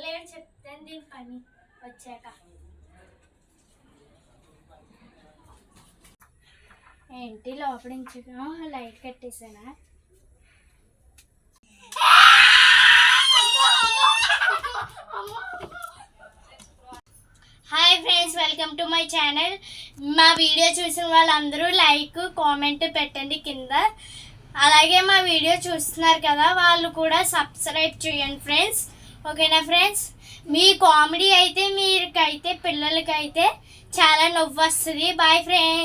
మళ్ళీ చెప్తాను దీని పని వచ్చాక. ఏంటి లోపల నుంచి లైట్ కట్టేసానా? Hi friends, welcome to my channel. మా వీడియో చూసిన వాళ్ళందరూ లైక్ కామెంట్ పెట్టండి కింద. అలాగే మా వీడియో చూస్తున్నారు కదా, వాళ్ళు కూడా సబ్స్క్రైబ్ చేయండి ఫ్రెండ్స్. ఓకేనా ఫ్రెండ్స్? మీ కామెడీ అయితే మీకైతే పిల్లలకైతే చాలా నవ్వు వస్తుంది. Boy friends.